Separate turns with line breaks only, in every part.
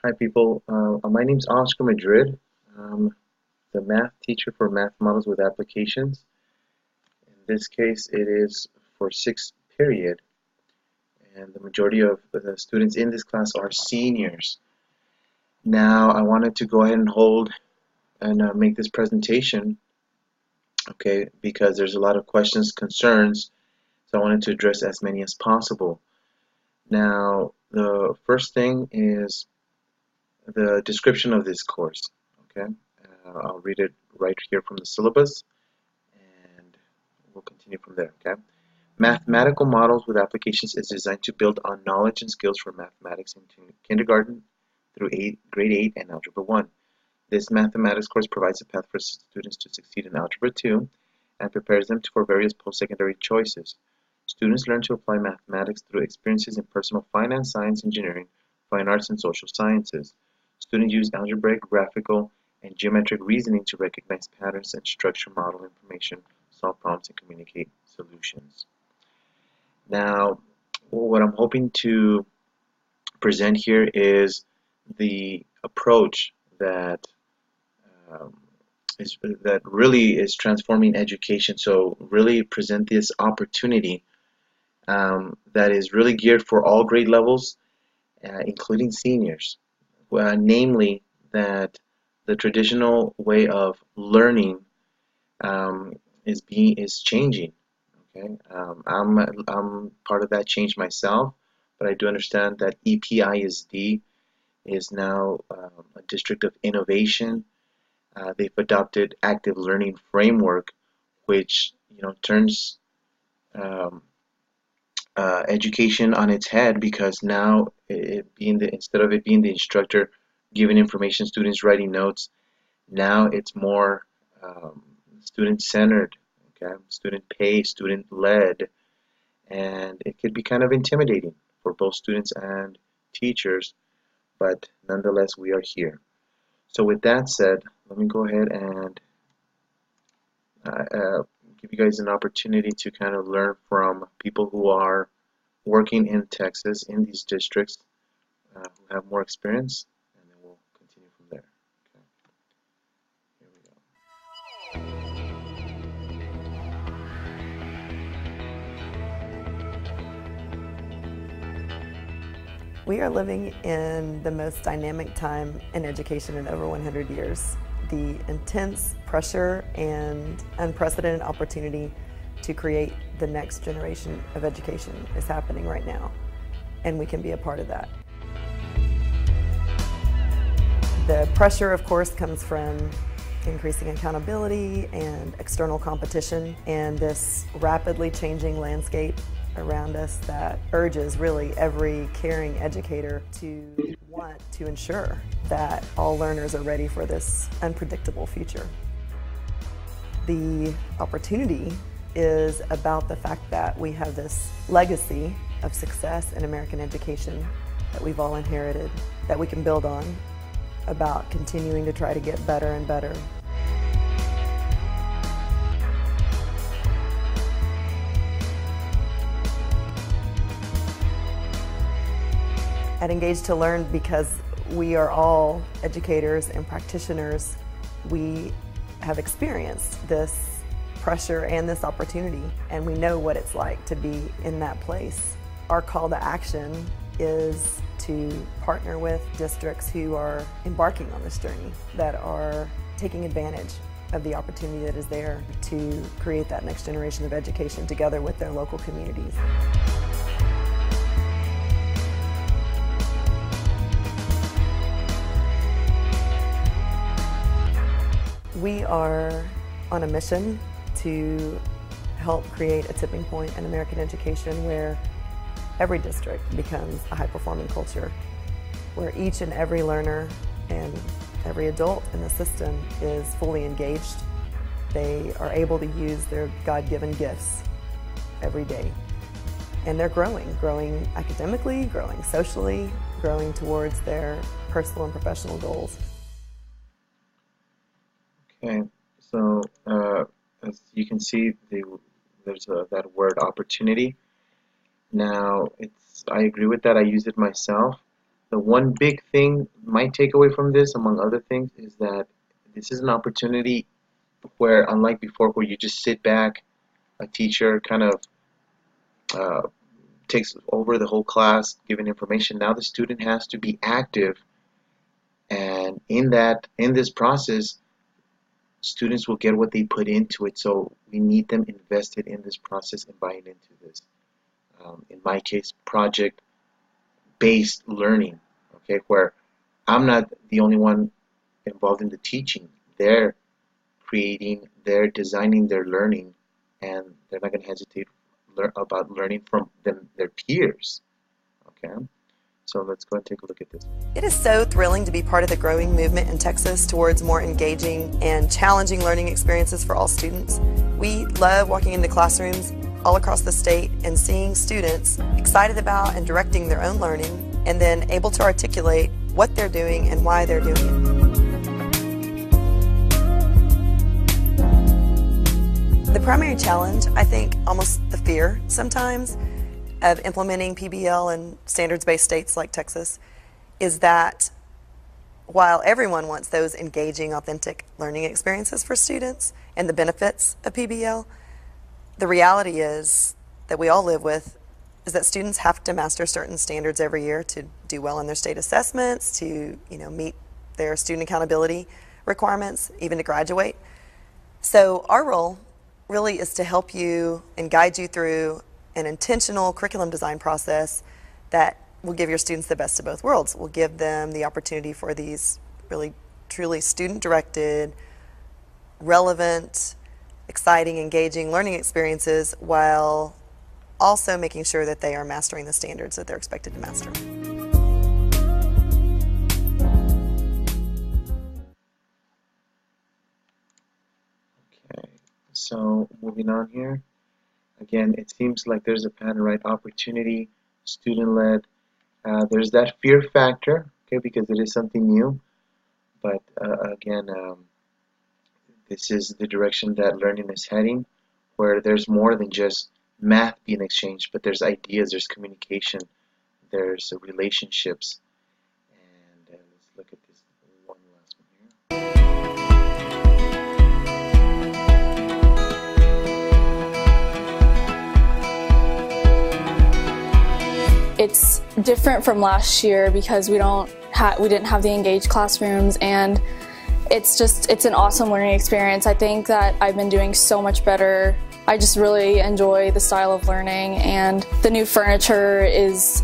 Hi people, my name's Oscar Madrid. I'm the math teacher for Math Models with Applications. In this case, it is for sixth period, and the majority of the students in this class are seniors. Now, I wanted to go ahead and hold and make this presentation, okay, because there's a lot of questions, concerns, so I wanted to address as many as possible. Now, the first thing is the description of this course, okay? I'll read it right here from the syllabus, and we'll continue from there, okay? Mathematical Models with Applications is designed to build on knowledge and skills for mathematics in kindergarten through grade 8 and Algebra 1. This mathematics course provides a path for students to succeed in Algebra 2 and prepares them for various post-secondary choices. Students learn to apply mathematics through experiences in personal finance, science, engineering, fine arts, and social sciences. Students use algebraic, graphical, and geometric reasoning to recognize patterns and structure model information, solve problems, and communicate solutions. Now, what I'm hoping to present here is the approach that um, that really is transforming education. So really present this opportunity that is really geared for all grade levels, including seniors. Namely, that the traditional way of learning um, is changing. Okay, I'm part of that change myself, but I do understand that EPISD is now a district of innovation. They've adopted active learning framework, which turns um, education on its head, because now instead of it being the instructor giving information, students writing notes, now it's more student centered, okay, student paced, student led, and it could be kind of intimidating for both students and teachers, but nonetheless we are here. So with that said, let me go ahead and uh, give you guys an opportunity to kind of learn from people who are working in Texas in these districts, who have more experience, and then we'll continue from there. Okay, here we
We are living in the most dynamic time in education in over 100 years. The intense pressure and unprecedented opportunity to create the next generation of education is happening right now, and we can be a part of that. The pressure, of course, comes from increasing accountability and external competition, and this rapidly changing landscape around us that urges really every caring educator to want to ensure that all learners are ready for this unpredictable future. The opportunity is about the fact that we have this legacy of success in American education that we've all inherited, that we can build on, about continuing to try to get better and better. At Engage to Learn, because we are all educators and practitioners, we have experienced this pressure and this opportunity, and we know what it's like to be in that place. Our call to action is to partner with districts who are embarking on this journey, that are taking advantage of the opportunity that is there to create that next generation of education together with their local communities. We are on a mission to help create a tipping point in American education where every district becomes a high-performing culture, where each and every learner and every adult in the system is fully engaged. They are able to use their God-given gifts every day. And they're growing academically, growing socially, growing towards their personal and professional goals.
Okay, so as you can see, there's that word opportunity. Now, I agree with that. I use it myself. The one big thing, my takeaway from this, among other things, is that this is an opportunity where, unlike before, where you just sit back, a teacher kind of uh, takes over the whole class, giving information. Now the student has to be active, and in this process, students will get what they put into it. So we need them invested in this process and buying into this. In my case, project-based learning, okay, where I'm not the only one involved in the teaching. They're creating, they're designing their learning, and they're not going to hesitate about learning from their peers. Okay, so let's go and take a look at this.
It is so thrilling to be part of the growing movement in Texas towards more engaging and challenging learning experiences for all students. We love walking into classrooms all across the state and seeing students excited about and directing their own learning, and then able to articulate what they're doing and why they're doing it. The primary challenge, I think, almost the fear sometimes, of implementing PBL in standards-based states like Texas is that while everyone wants those engaging, authentic learning experiences for students and the benefits of PBL, the reality is that we all live with is that students have to master certain standards every year to do well in their state assessments, to meet their student accountability requirements, even to graduate. So our role really is to help you and guide you through an intentional curriculum design process that will give your students the best of both worlds. Will give them the opportunity for these really truly student-directed, relevant, exciting, engaging learning experiences while also making sure that they are mastering the standards that they're expected to master.
Okay, so moving on here. Again, it seems like there's a pattern, right? Opportunity, student-led. There's that fear factor, okay, because it is something new. But again, this is the direction that learning is heading, where there's more than just math being exchanged, but there's ideas, there's communication, there's relationships. And let's look at this one last one
here. It's different from last year because we didn't have the engaged classrooms, and it's an awesome learning experience. I think that I've been doing so much better. I just really enjoy the style of learning, and the new furniture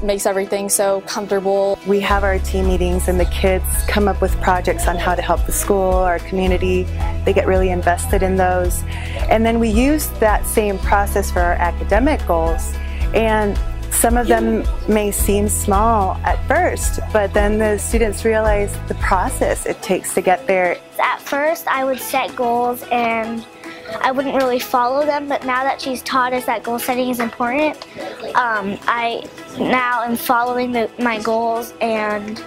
makes everything so comfortable.
We have our team meetings and the kids come up with projects on how to help the school, our community. They get really invested in those. And then we use that same process for our academic goals. And some of them may seem small at first, but then the students realize the process it takes to get there.
At first, I would set goals and I wouldn't really follow them, but now that she's taught us that goal setting is important, I now am following my goals, and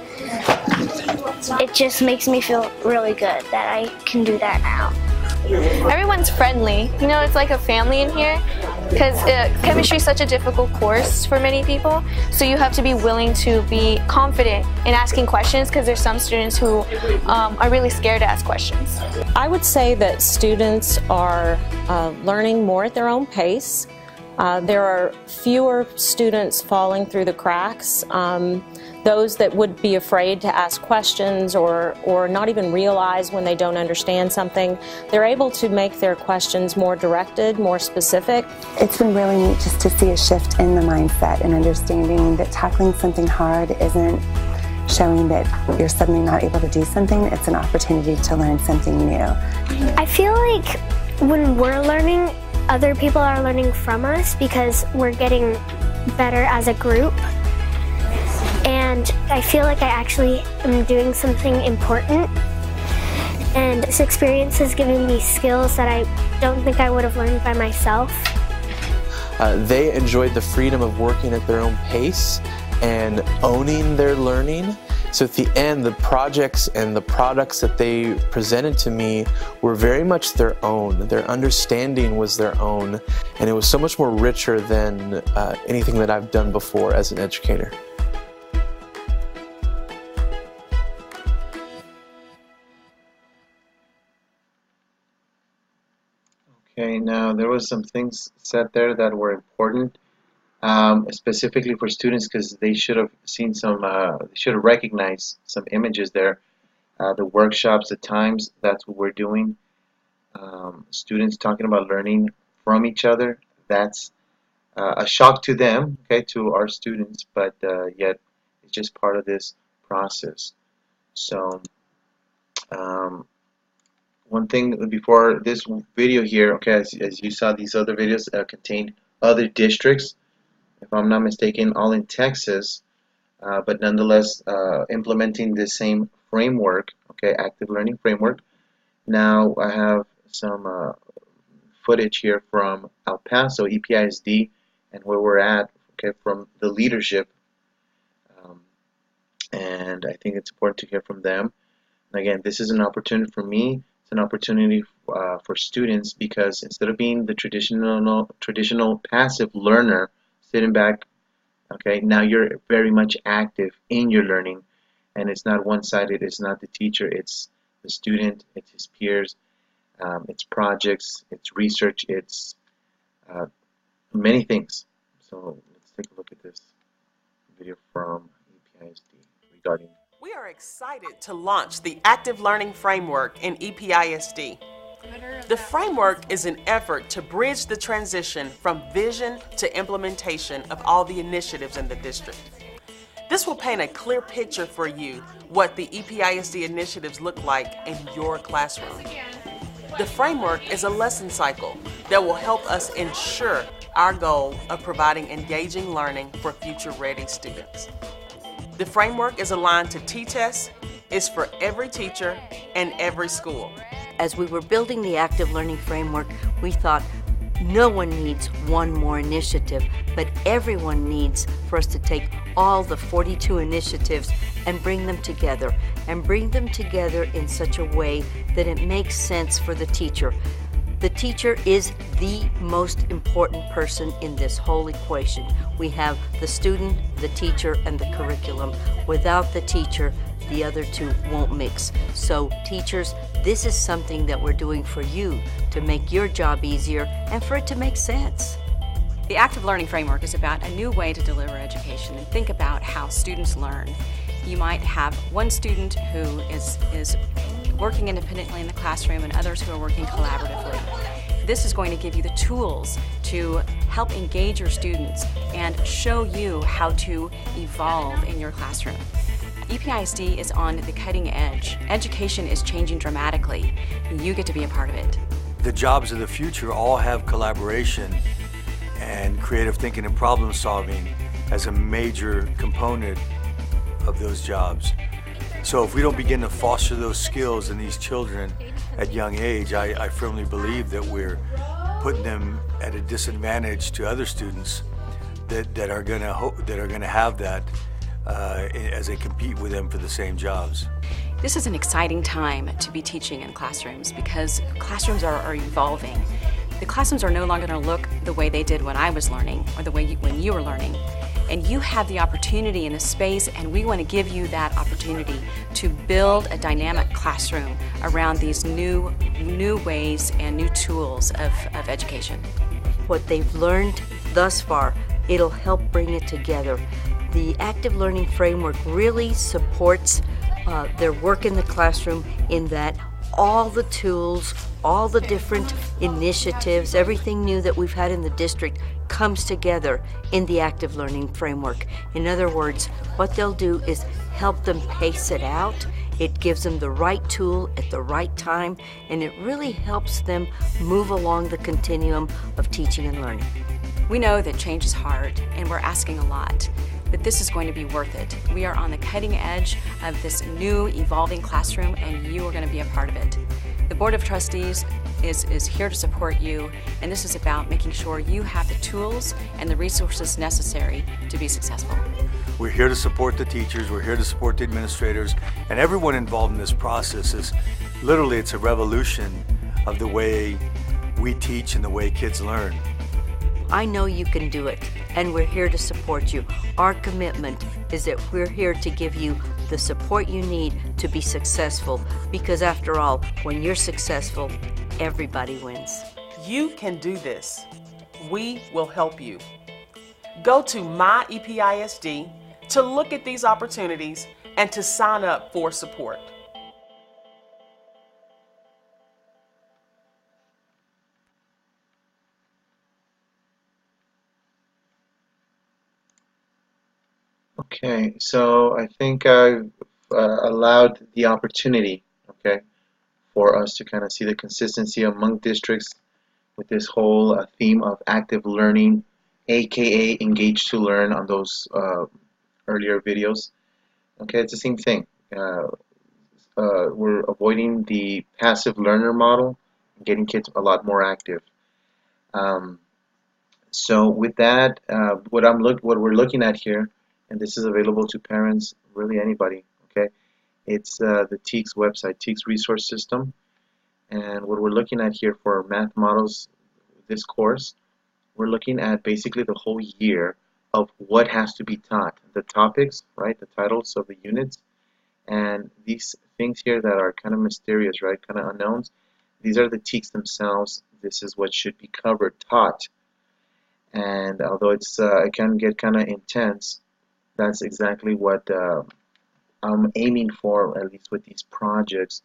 it just makes me feel really good that I can do that now.
Everyone's friendly. It's like a family in here, because chemistry is such a difficult course for many people, so you have to be willing to be confident in asking questions, because there's some students who are really scared to ask questions.
I would say that students are learning more at their own pace. There are fewer students falling through the cracks. Those that would be afraid to ask questions or not even realize when they don't understand something, they're able to make their questions more directed, more specific.
It's been really neat just to see a shift in the mindset and understanding that tackling something hard isn't showing that you're suddenly not able to do something. It's an opportunity to learn something new.
I feel like when we're learning, other people are learning from us because we're getting better as a group. And I feel like I actually am doing something important. And this experience has given me skills that I don't think I would have learned by myself.
They enjoyed the freedom of working at their own pace and owning their learning. So at the end, the projects and the products that they presented to me were very much their own. Their understanding was their own, and it was so much more richer than anything that I've done before as an educator.
Okay, now there was some things said there that were important, specifically for students because they should have seen some, they should have recognized some images there. The workshops, the times, that's what we're doing. Students talking about learning from each other. That's a shock to them, okay, to our students, but yet it's just part of this process. So one thing before this video here, okay, as you saw, these other videos contained other districts, if I'm not mistaken, all in Texas, but nonetheless implementing the same framework, okay, active learning framework. Now I have some footage here from El Paso, EPISD, and where we're at, okay, from the leadership, and I think it's important to hear from them. And again, this is an opportunity for me. It's an opportunity for students, because instead of being the traditional passive learner sitting back, okay, now you're very much active in your learning, and it's not one-sided. It's not the teacher, it's the student, it's his peers, it's projects, it's research, it's many things. So let's take a look at this video from EPISD regarding.
We are excited to launch the Active Learning Framework in EPISD. The framework is an effort to bridge the transition from vision to implementation of all the initiatives in the district. This will paint a clear picture for you what the EPISD initiatives look like in your classroom. The framework is a lesson cycle that will help us ensure our goal of providing engaging learning for future-ready students. The framework is aligned to T-tests, is for every teacher and every school.
As we were building the active learning framework, we thought no one needs one more initiative, but everyone needs for us to take all the 42 initiatives and bring them together, in such a way that it makes sense for the teacher. The teacher is the most important person in this whole equation. We have the student, the teacher, and the curriculum. Without the teacher, the other two won't mix. So teachers, this is something that we're doing for you to make your job easier and for it to make sense.
The Active Learning Framework is about a new way to deliver education and think about how students learn. You might have one student who is working independently in the classroom and others who are working collaboratively. This is going to give you the tools to help engage your students and show you how to evolve in your classroom. EPISD is on the cutting edge. Education is changing dramatically. You get to be a part of it.
The jobs of the future all have collaboration and creative thinking and problem solving as a major component of those jobs. So if we don't begin to foster those skills in these children at young age, I firmly believe that we're putting them at a disadvantage to other students that are going to have that as they compete with them for the same jobs.
This is an exciting time to be teaching in classrooms because classrooms are evolving. The classrooms are no longer going to look the way they did when I was learning or the way when you were learning. And you have the opportunity in the space, and we want to give you that opportunity to build a dynamic classroom around these new ways and new tools of education.
What they've learned thus far, it'll help bring it together. The Active Learning Framework really supports their work in the classroom in that all the tools, all the different initiatives, everything new that we've had in the district comes together in the Active Learning Framework. In other words, what they'll do is help them pace it out. It gives them the right tool at the right time, and it really helps them move along the continuum of teaching and learning.
We know that change is hard, and we're asking a lot, but this is going to be worth it. We are on the cutting edge of this new evolving classroom, and you are going to be a part of it. The Board of Trustees is here to support you, and this is about making sure you have the tools and the resources necessary to be successful.
We're here to support the teachers, we're here to support the administrators, and everyone involved in this process is literally, it's a revolution of the way we teach and the way kids learn.
I know you can do it, and we're here to support you. Our commitment is that we're here to give you the support you need to be successful, because after all, when you're successful, everybody wins.
You can do this. We will help you. Go to MyEPISD to look at these opportunities and to sign up for support.
Okay, so I think I've allowed the opportunity, okay, for us to kind of see the consistency among districts with this whole theme of active learning, aka engage to learn on those earlier videos. Okay, it's the same thing. We're avoiding the passive learner model and getting kids a lot more active. Um, so with that, what we're looking at here, and this is available to parents, really anybody. Okay, it's the TEACS website, TEACS resource system, and what we're looking at here for math models, this course, we're looking at basically the whole year of what has to be taught, the topics, right, the titles of the units, and these things here that are kind of mysterious, right, kind of unknowns. These are the TEACS themselves. This is what should be covered, taught. And although it can get kind of intense, that's exactly what I'm aiming for, at least with these projects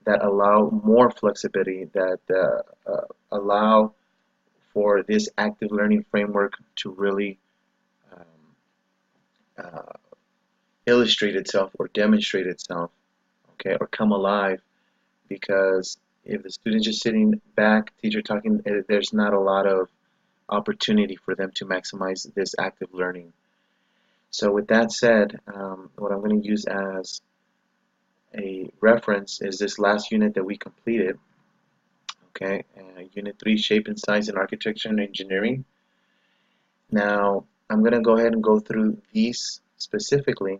that allow more flexibility, that allow for this active learning framework to really illustrate itself or demonstrate itself, okay, or come alive. Because if the student's just sitting back, teacher talking, there's not a lot of opportunity for them to maximize this active learning. So with that said, what I'm going to use as a reference is this last unit that we completed, okay, Unit 3, Shape and Size in Architecture and Engineering. Now, I'm going to go ahead and go through these specifically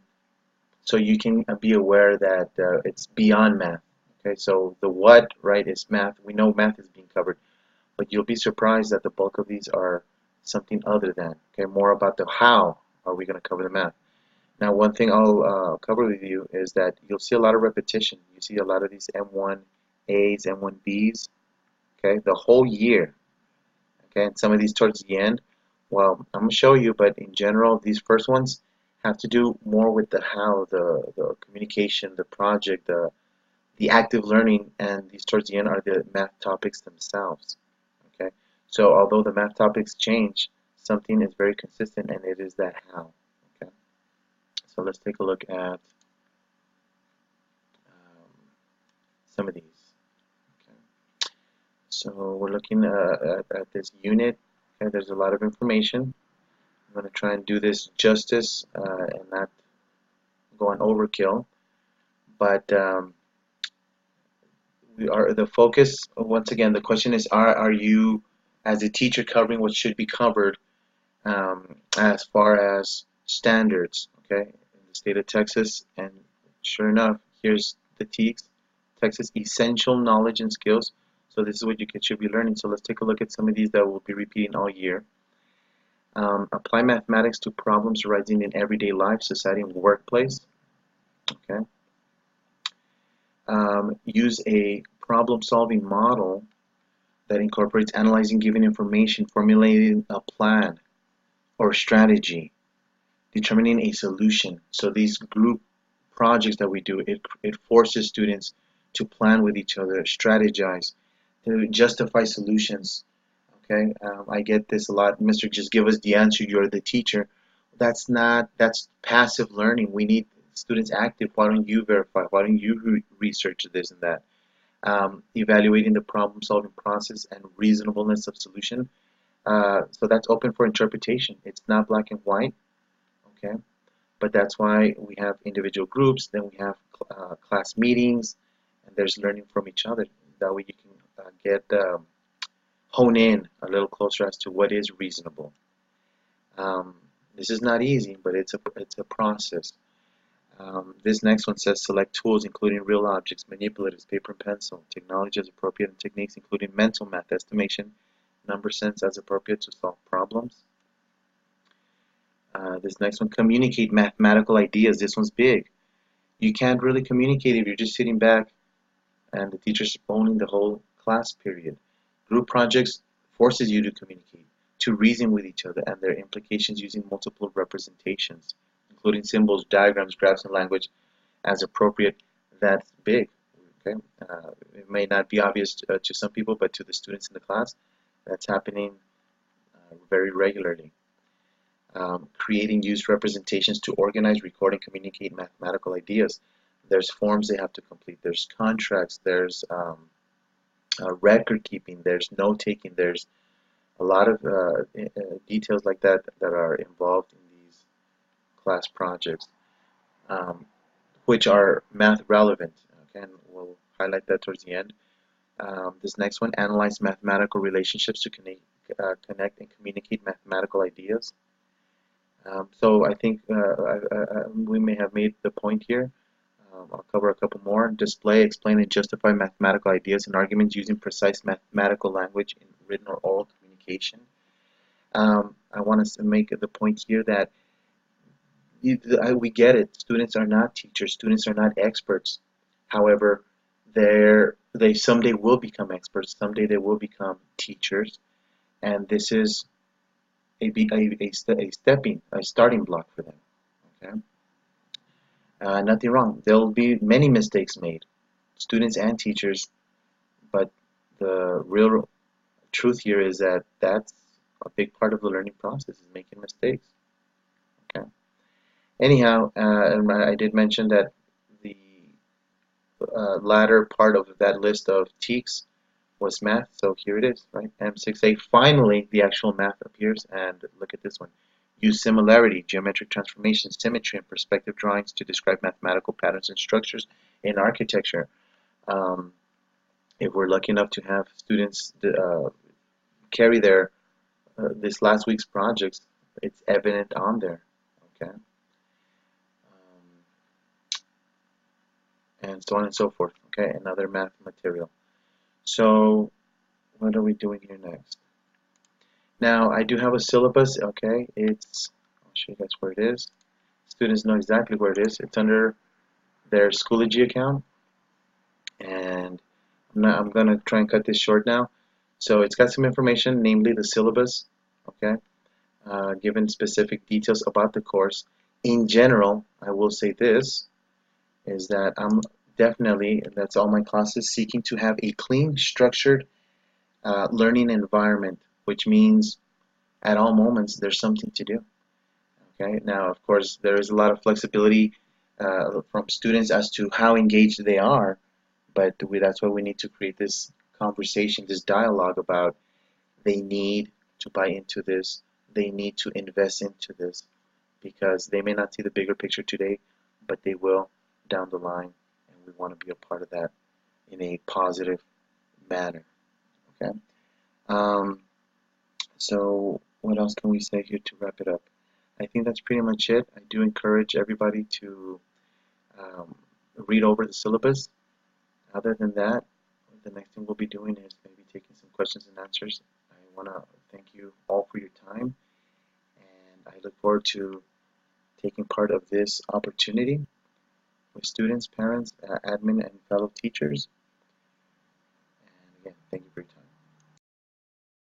so you can be aware that it's beyond math. Okay, so the what, right, is math. We know math is being covered, but you'll be surprised that the bulk of these are something other than, okay, more about the how are we going to cover the math. Now, one thing I'll cover with you is that you'll see a lot of repetition. You see a lot of these M1As, M1Bs, okay, the whole year, okay, and some of these towards the end. Well, I'm going to show you, but in general, these first ones have to do more with the how, the communication, the project, the active learning, and these towards the end are the math topics themselves. Okay, so although the math topics change, something is very consistent, and it is that how. Okay, so let's take a look at some of these. Okay, so we're looking at this unit. Okay, there's a lot of information. I'm going to try and do this justice and not go on overkill, but the focus, once again, the question is, are you as a teacher covering what should be covered as far as standards, okay, in the state of Texas? And sure enough, here's the TEACS, Texas Essential Knowledge and Skills. So this is what you should be learning. So let's take a look at some of these that we'll be repeating all year. Apply mathematics to problems arising in everyday life, society, and workplace. Okay. Use a problem-solving model that incorporates analyzing given information, formulating a plan or strategy, determining a solution. So these group projects that we do, it forces students to plan with each other, strategize, to justify solutions. Okay, I get this a lot. Mr. Just give us the answer. You're the teacher. That's passive learning. We need students active. Why don't you verify? Why don't you research this and that? Evaluating the problem-solving process and reasonableness of solution. So that's open for interpretation. It's not black and white. Okay, but that's why we have individual groups. Then we have class meetings, and there's learning from each other. That way you can get hone in a little closer as to what is reasonable. This is not easy, but it's a process. This next one says select tools including real objects, manipulatives, paper and pencil, technology as appropriate, and techniques including mental math, estimation, number sense as appropriate to solve problems. This next one, communicate mathematical ideas. This one's big. You can't really communicate if you're just sitting back and the teacher's owning the whole class period. Group projects forces you to communicate, to reason with each other, and their implications using multiple representations, including symbols, diagrams, graphs, and language as appropriate. That's big. Okay, it may not be obvious to some people, but to the students in the class, that's happening very regularly. Creating used representations to organize, record, and communicate mathematical ideas. There's forms they have to complete. There's contracts. There's record keeping. There's note taking. There's a lot of details like that that are involved in these class projects, which are math relevant. Okay, and we'll highlight that towards the end. This next one, analyze mathematical relationships to connect and communicate mathematical ideas. So I think we may have made the point here. I'll cover a couple more. Display, explain, and justify mathematical ideas and arguments using precise mathematical language in written or oral communication. I want to make the point here that we get it. Students are not teachers. Students are not experts. However, they someday will become experts. Someday they will become teachers, and this is a starting block for them. Okay. Nothing wrong. There'll be many mistakes made, students and teachers, but the real truth here is that that's a big part of the learning process, is making mistakes. Okay. Anyhow, I did mention that the latter part of that list of TEKS was math, so here it is, right? M6A. Finally, the actual math appears, and look at this one. Use similarity, geometric transformations, symmetry, and perspective drawings to describe mathematical patterns and structures in architecture. If we're lucky enough to have students carry their this last week's projects, it's evident on there. Okay, and so on and so forth. Okay, another math material. So, what are we doing here next? Now, I do have a syllabus, okay, I'll show you guys where it is. Students know exactly where it is. It's under their Schoology account, and I'm going to try and cut this short now. So it's got some information, namely the syllabus, okay, given specific details about the course. In general, I will say this, is that I'm definitely, that's all my classes, seeking to have a clean, structured learning environment, which means at all moments there's something to do. Okay. Now, of course, there is a lot of flexibility from students as to how engaged they are, but that's why we need to create this conversation, this dialogue about they need to buy into this, they need to invest into this, because they may not see the bigger picture today, but they will down the line, and we want to be a part of that in a positive manner. Okay. So what else can we say here to wrap it up? I think that's pretty much it. I do encourage everybody to read over the syllabus. Other than that, the next thing we'll be doing is maybe taking some questions and answers. I want to thank you all for your time, and I look forward to taking part of this opportunity with students, parents, admin, and fellow teachers. And again, thank you for your time.